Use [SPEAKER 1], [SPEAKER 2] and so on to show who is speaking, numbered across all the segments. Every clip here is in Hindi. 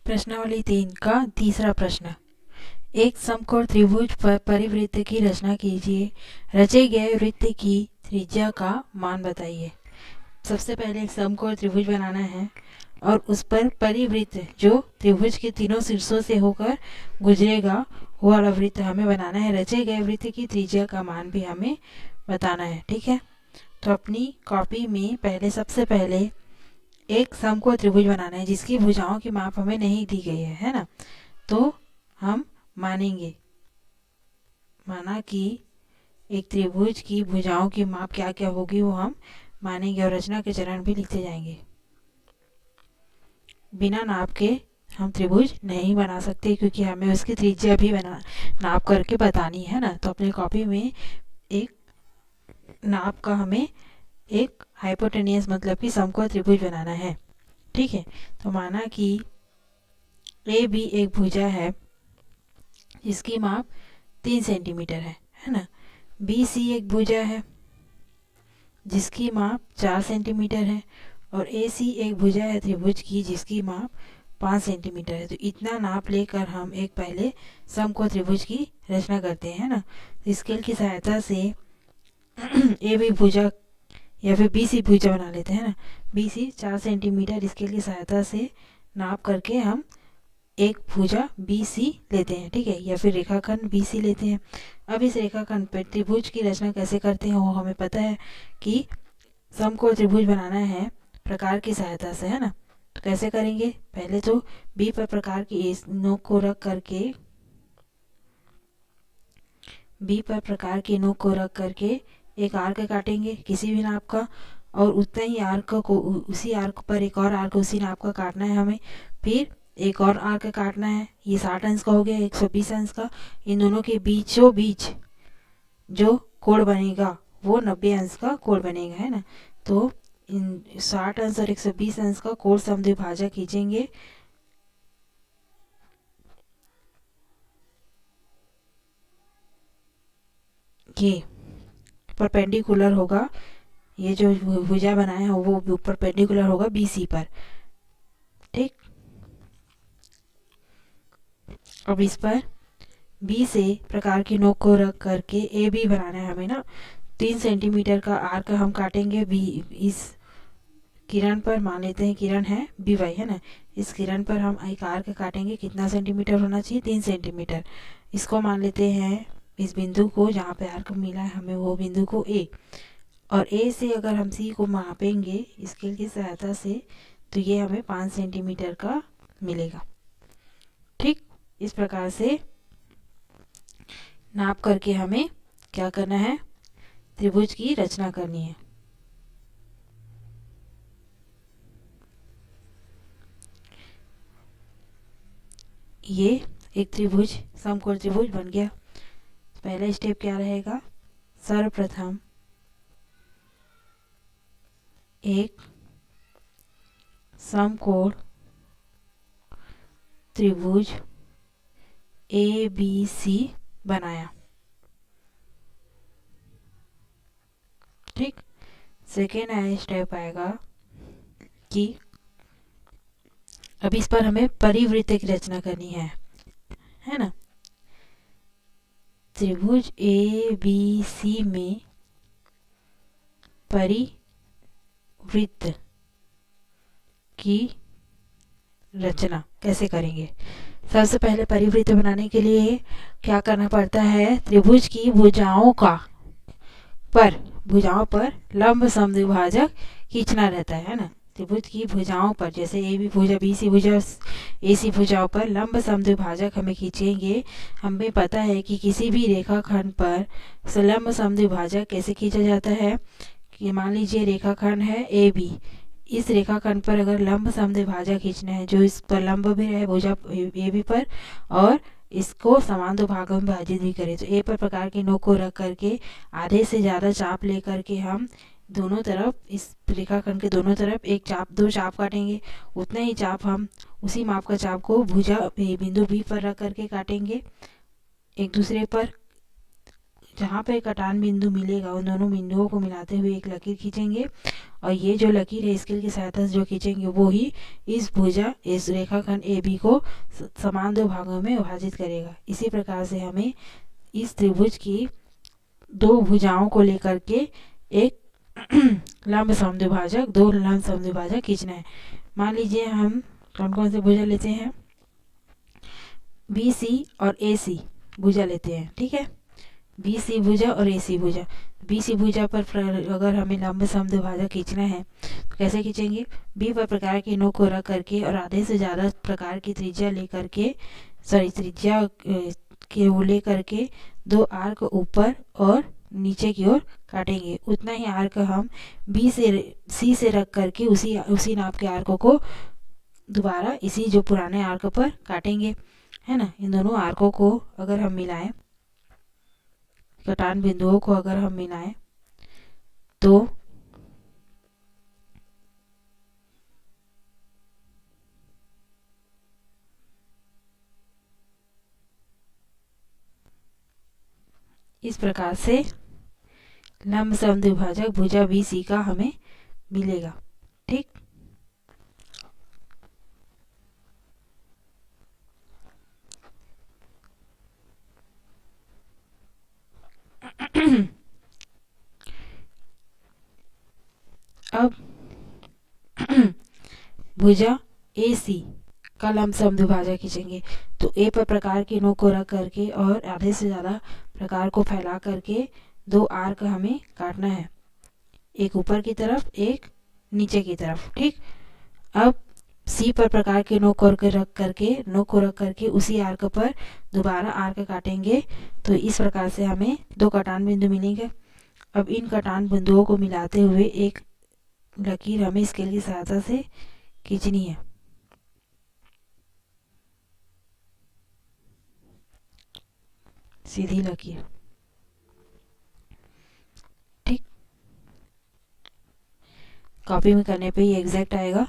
[SPEAKER 1] प्रश्नावली 3 का तीसरा प्रश्न। एक समकोण त्रिभुज पर परिवृत्त की रचना कीजिए। रचे गए वृत्त की त्रिज्या का मान बताइए। सबसे पहले एक समकोण त्रिभुज बनाना है और उस पर परिवृत्त जो त्रिभुज के तीनों शीर्षों से होकर गुजरेगा वो वाला वृत्त हमें बनाना है। रचे गए वृत्त की त्रिज्या का मान भी हमें बताना है। ठीक है, तो अपनी कॉपी में सबसे पहले एक समकोण त्रिभुज बनाना है जिसकी भुजाओं की माप हमें नहीं दी गई है ना। तो हम माना कि एक त्रिभुज की भुजाओं की माप क्या क्या होगी वो हम मानेंगे और रचना के चरण भी लिखते जाएंगे। बिना नाप के हम त्रिभुज नहीं बना सकते क्योंकि हमें उसकी त्रिज्या भी नाप करके बतानी है ना। तो अपनी कॉपी में एक नाप का हमें एक हाइपोटेनियस मतलब कि समकोण त्रिभुज बनाना है। ठीक है, तो माना कि ए बी एक भुजा है जिसकी माप 3 सेंटीमीटर है ना। बी सी एक भुजा है जिसकी माप 4 सेंटीमीटर है और ए सी एक भुजा है त्रिभुज की जिसकी माप 5 सेंटीमीटर है। तो इतना नाप लेकर हम एक पहले समकोण त्रिभुज की रचना करते हैं ना। स्केल की सहायता से ए बी भुजा या फिर बी सी भुजा बना लेते हैं ना। बी सी 4 सेंटीमीटर स्केल की सहायता से नाप करके हम एक भुजा बी सी लेते हैं। ठीक है, या फिर रेखाखंड बी सी लेते हैं। अब इस रेखाखंड पर त्रिभुज की रचना कैसे करते हैं वो हमें पता है कि समकोण त्रिभुज बनाना है प्रकार की सहायता से, है ना। तो कैसे करेंगे, पहले तो बी पर प्रकार की इस नोक को रख करके एक आर्क काटेंगे किसी भी नाप का और उतना ही आर्क को उसी आर्क पर एक और आर्क उसी नाप का काटना है हमें। फिर एक और आर्क काटना है, ये 60 अंश का हो गया, 120 अंश का। इन दोनों के बीचों बीच जो कोण बनेगा वो 90 अंश का कोण बनेगा, है ना। तो इन 60 अंश और 120 अंश का कोण समद्विभाजक खींचेंगे। ये परपेंडिकुलर होगा, ये जो भुजा बनाया है वो परपेंडिकुलर होगा बीसी पर। ठीक, अब इस पर बी से प्रकार की नोक को रख करके ए बी बनाना है हमें ना। 3 सेंटीमीटर का आर्क हम काटेंगे बी इस किरण पर। मान लेते हैं किरण है बी वाई, है ना। इस किरण पर हम एक आर्क काटेंगे, कितना सेंटीमीटर होना चाहिए, 3 सेंटीमीटर। इसको मान लेते हैं इस बिंदु को जहाँ पे आर्क मिला है हमें वो बिंदु को ए। और ए से अगर हम सी को मापेंगे स्केल की सहायता से तो ये हमें 5 सेंटीमीटर का मिलेगा। ठीक, इस प्रकार से नाप करके हमें क्या करना है, त्रिभुज की रचना करनी है। ये एक त्रिभुज समकोण त्रिभुज बन गया। पहला स्टेप क्या रहेगा, सर्वप्रथम एक समकोण त्रिभुज ए बी सी बनाया। ठीक, सेकेंड स्टेप आएगा कि अब इस पर हमें परिवृत्त की रचना करनी है ना। त्रिभुज ए बी सी में परिवृत्त की रचना कैसे करेंगे। सबसे पहले परिवृत्त बनाने के लिए क्या करना पड़ता है, त्रिभुज की भुजाओं पर लंब समद्विभाजक खींचना रहता है ना। त्रिभुज की भुजाओं पर जैसे ए बी भुजा बी सी भुजा ए सी भुजाओं पर लंब समद्विभाजक हमें खींचेंगे। हमें पता है कि किसी भी रेखाखंड पर लंब समद्विभाजक कैसे खींचा जाता है कि मान लीजिए रेखाखंड है ए बी, इस रेखाखंड पर अगर लंब समद्विभाजक खींचना है जो इस पर लंब भी रहे भुजा ए बी पर और इसको समान दो भागों में विभाजित भी करें। तो ए पर प्रकार की नोक को रख करके आधे से ज़्यादा चाप लेकर के हम दोनों तरफ इस रेखाखंड के दोनों तरफ दो चाप काटेंगे। उतना ही चाप हम उसी माप का चाप को भुजा बिंदु बी पर रख करके काटेंगे। एक दूसरे पर जहाँ पे कटान बिंदु मिलेगा उन दोनों बिंदुओं को मिलाते हुए एक लकीर खींचेंगे, और ये जो लकीर है स्केल की सहायता से जो खींचेंगे वो ही इस भुजा इस रेखाखंड ए बी को समान दो भागों में विभाजित करेगा। इसी प्रकार से हमें इस त्रिभुज की दो भुजाओं को लेकर के एक लंब समद्विभाजक दो लंब समद्विभाजक खींचना है। मान लीजिए हम कौन कौन से भुजा लेते हैं, बी सी और ए सी भुजा लेते हैं, ठीक है। बी सी भुजा और ए सी भुजा। बी सी भुजा पर अगर हमें लंब समद्विभाजक खींचना है तो कैसे खींचेंगे, बी पर प्रकार की नोक को रख करके और आधे से ज़्यादा प्रकार की त्रिज्या लेकर के त्रिज्या के ले करके दो आर्क ऊपर और नीचे की ओर काटेंगे। उतना ही आर्क हम बी से सी से रख करके उसी नाप के आर्कों को दोबारा इसी जो पुराने आर्क पर काटेंगे, है ना। इन दोनों आर्कों को अगर हम मिलाएं, कटान बिंदुओं को अगर हम मिलाएं तो इस प्रकार से लंब समद्विभाजक भुजा बी सी का हमें मिलेगा, ठीक। अब भुजा ए सी का लंब समद्विभाजक खींचेंगे तो ए पर प्रकार की नोक को रख करके और आधे से ज़्यादा प्रकार को फैला करके दो आर्क हमें काटना है, एक ऊपर की तरफ एक नीचे की तरफ, ठीक। अब सी पर प्रकार के नोक को रख करके उसी आर्क पर दोबारा आर्क काटेंगे तो इस प्रकार से हमें दो कटान बिंदु मिलेंगे। अब इन कटान बिंदुओं को मिलाते हुए एक लकीर हमें स्केल की सहायता से खींचनी है। सीधी लकीर, ठीक। कॉपी में करने पे ये एग्जैक्ट आएगा,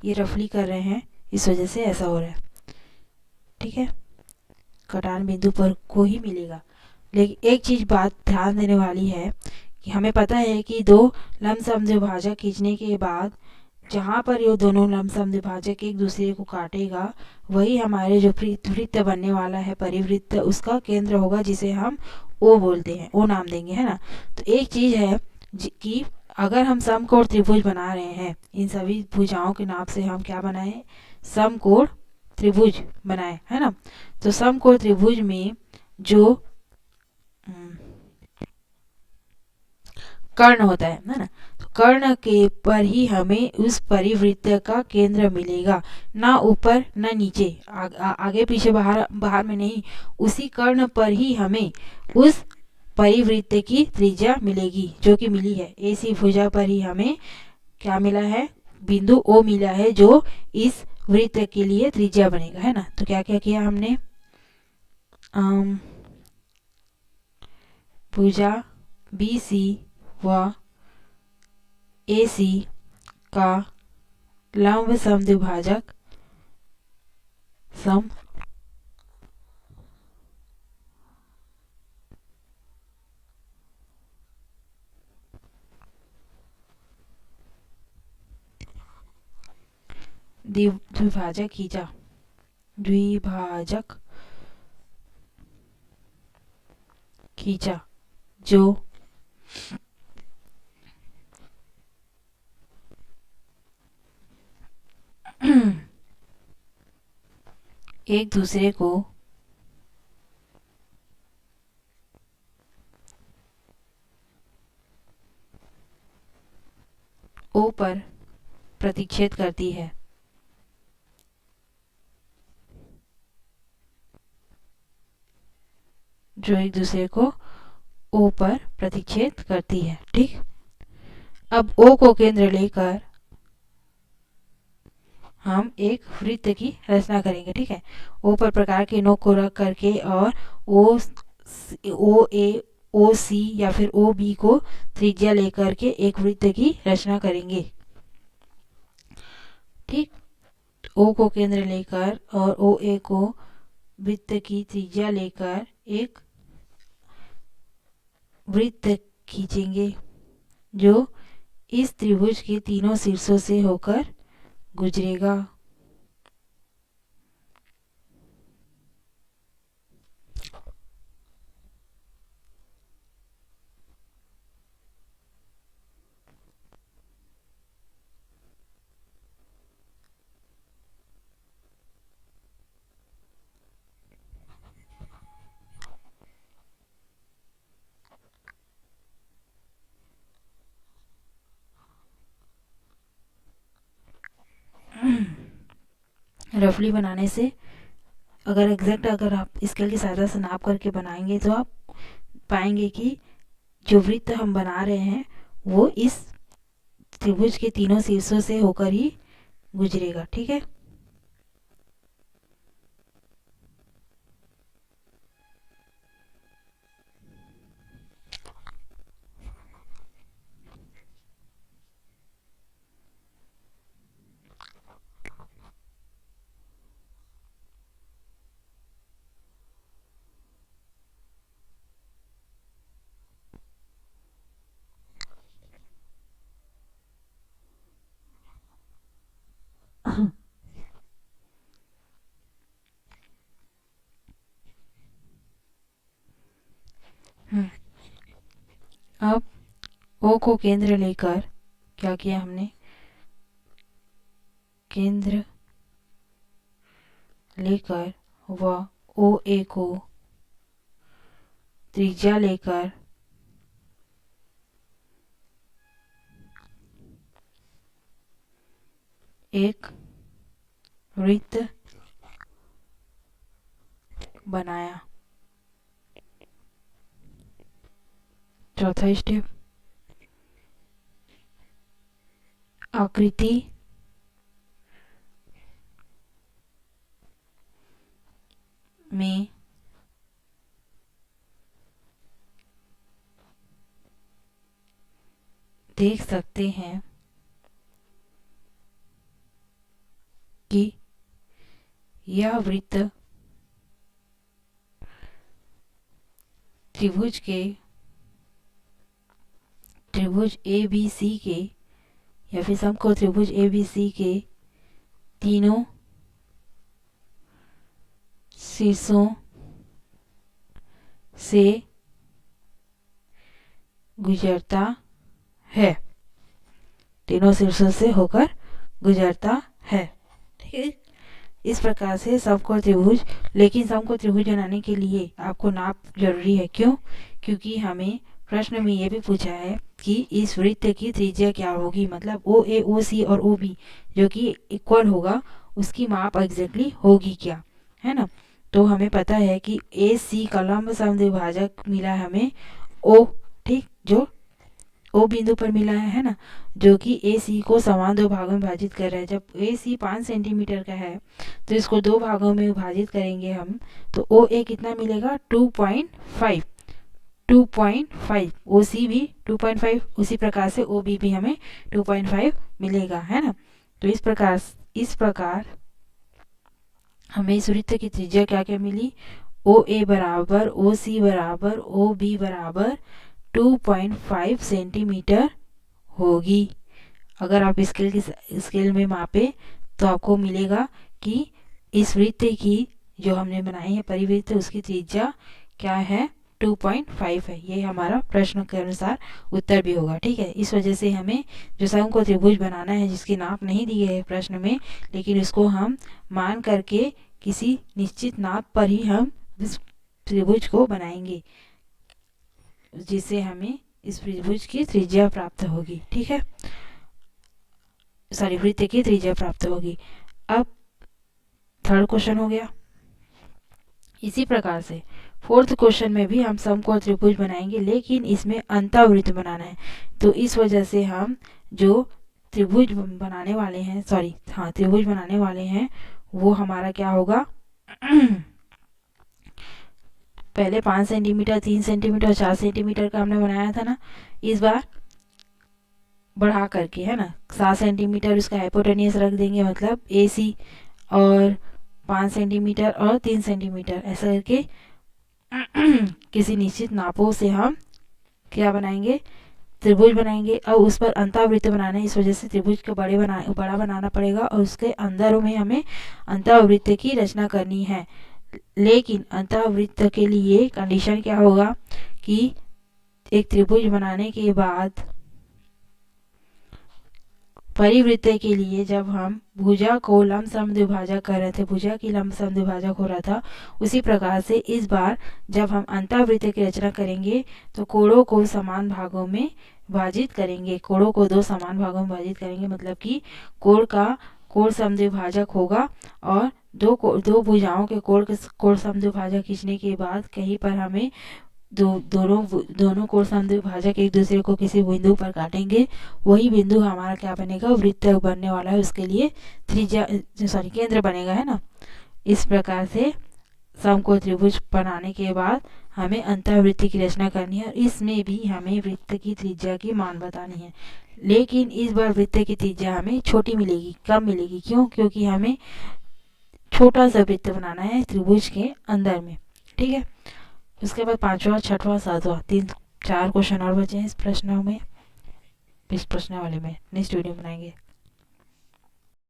[SPEAKER 1] ये रफली कर रहे हैं इस वजह से ऐसा हो रहा है, ठीक है। कटान बिंदु पर को ही मिलेगा। लेकिन एक चीज बात ध्यान देने वाली है कि हमें पता है कि दो लंब समद्विभाजक खींचने के बाद जहाँ पर ये दोनों लंब समद्विभाजक एक दूसरे को काटेगा वही हमारे जो वृत्त बनने वाला है परिवृत्त उसका केंद्र होगा, जिसे हम ओ बोलते हैं, ओ नाम देंगे, है ना। तो एक चीज है कि अगर हम समकोण त्रिभुज बना रहे हैं, इन सभी भुजाओं के नाप से हम क्या बनाए, समकोण त्रिभुज बनाए, है ना। तो समकोण त्रिभुज में जो कर्ण होता है ना, तो कर्ण के पर ही हमें उस परिवृत्त का केंद्र मिलेगा, ना ऊपर ना नीचे, आगे पीछे बाहर बाहर में नहीं, उसी कर्ण पर ही हमें उस परिवृत्त की त्रिज्या मिलेगी जो कि मिली है। ऐसी भुजा पर ही हमें क्या मिला है, बिंदु ओ मिला है जो इस वृत्त के लिए त्रिज्या बनेगा, है ना। तो क्या क्या किया हमने, भुजा बी सी व ए सी का लंब समद्विभाजक द्विभाजक खींचा जो एक दूसरे को ओ पर प्रतिच्छेद करती है, जो एक दूसरे को ओ पर प्रतिच्छेद करती है, ठीक। अब ओ को केंद्र लेकर हम एक वृत्त की रचना करेंगे, ठीक है। ओ पर प्रकार के नोक को रख करके और ओ सी या फिर ओ बी को त्रिज्या लेकर के एक वृत्त की रचना करेंगे, ठीक। ओ को केंद्र लेकर और ओ ए को वृत्त की त्रिज्या लेकर एक वृत्त खींचेंगे जो इस त्रिभुज के तीनों शीर्षों से होकर गुजरेगा। रफली बनाने से अगर आप स्केल की सहायता से नाप करके बनाएंगे तो आप पाएंगे कि जो वृत्त हम बना रहे हैं वो इस त्रिभुज के तीनों शीर्षों से होकर ही गुजरेगा। ठीक है। अब O को केंद्र लेकर क्या किया हमने, केंद्र लेकर व OA को त्रिज्या लेकर एक वृत्त बनाया। चौथा स्टेप, आकृति में देख सकते हैं कि यह वृत्त त्रिभुज ABC के या फिर समकोण त्रिभुज ABC के तीनों शीर्षों से गुजरता है, तीनों शीर्षों से होकर गुजरता है। ठीक है। इस प्रकार से समकोण त्रिभुज, लेकिन समकोण त्रिभुज बनाने के लिए आपको नाप जरूरी है। क्यों? क्योंकि हमें प्रश्न में ये भी पूछा है कि इस वृत्त की त्रिज्या क्या होगी, मतलब OA, OC और OB जो कि इक्वल होगा उसकी माप एग्जैक्टली होगी क्या, है ना। तो हमें पता है कि AC का लंब समद्विभाजक मिला है हमें O, ठीक, जो O बिंदु पर मिला है ना, जो कि AC को समान दो भागों में विभाजित कर रहा है। जब AC 5 सेंटीमीटर का है तो इसको दो भागों में विभाजित करेंगे हम, तो OA कितना मिलेगा, 2.5। 2.5 OC भी 2.5, उसी प्रकार से OB भी हमें 2.5 मिलेगा, है ना। तो इस प्रकार हमें इस वृत्त की त्रिज्या क्या क्या मिली, OA बराबर OC बराबर OB बराबर 2.5 सेंटीमीटर होगी। अगर आप स्केल में मापे तो आपको मिलेगा कि इस वृत्त की जो हमने बनाई है परिवृत्त, उसकी त्रिज्या क्या है, 2.5 है। ये हमारा प्रश्न के अनुसार उत्तर भी होगा। ठीक है। इस वजह से हमें जो समकोण त्रिभुज बनाना है जिसकी नाप नहीं दी है प्रश्न में, लेकिन उसको हम मान करके किसी निश्चित नाप पर ही हम इस त्रिभुज को बनाएंगे, जिससे हमें इस त्रिभुज की त्रिज्या प्राप्त होगी। ठीक है, सॉरी, वृत्त की त्रिज्या प्राप्त होगी। अब थर्ड क्वेश्चन हो गया। इसी प्रकार से फोर्थ क्वेश्चन में भी हम समकोण त्रिभुज बनाएंगे, लेकिन इसमें अंतःवृत्त बनाना है। तो इस वजह से हम जो त्रिभुज बनाने वाले हैं वो हमारा क्या होगा, पहले 5 सेंटीमीटर, 3 सेंटीमीटर और 4 सेंटीमीटर का हमने बनाया था ना, इस बार बढ़ा करके, है ना, 7 सेंटीमीटर उसका हाइपोटेनियस रख देंगे, मतलब AC, और 5 सेंटीमीटर और 3 सेंटीमीटर ऐसा करके किसी निश्चित नापों से हम क्या बनाएंगे, त्रिभुज बनाएंगे। अब उस पर अंतःवृत्त बनाना है, इस वजह से त्रिभुज को बड़ा बनाना पड़ेगा और उसके अंदर में हमें अंतःवृत्त की रचना करनी है। लेकिन अंतःवृत्त के लिए कंडीशन क्या होगा कि एक त्रिभुज बनाने के बाद परिवृत्त के लिए जब हम भुजा को लंबसम द्विभाजक कर रहे थे, भुजा की लंबसम द्विभाजक हो रहा था, उसी प्रकार से इस बार जब हम अंतःवृत्त की रचना करेंगे तो कोणों को समान भागों में विभाजित करेंगे। कोणों को 2 समान भागों में विभाजित करेंगे, मतलब कि कोण समद्विभाजक होगा और दो भुजाओं के कोण समद्विभाजक खींचने के बाद कहीं पर हमें दोनों कोण समद्विभाजक एक दूसरे को किसी बिंदु पर काटेंगे, वही बिंदु हमारा क्या बनेगा, वृत्त बनने वाला है, उसके लिए केंद्र बनेगा, है ना। इस प्रकार से समकोण त्रिभुज बनाने के बाद हमें अंतःवृत्त की रचना करनी है और इसमें भी हमें वृत्त की त्रिज्या की मान बतानी है। लेकिन इस बार वृत्त की त्रिज्या हमें छोटी मिलेगी, कम मिलेगी। क्यों? क्योंकि हमें छोटा सा वृत्त बनाना है त्रिभुज के अंदर में। ठीक है, उसके बाद 5वां, 6वां, 7वां 4 क्वेश्चन और बचे हैं इस प्रश्नों में, इस प्रश्नावली में। नेक्स्ट वीडियो बनाएंगे।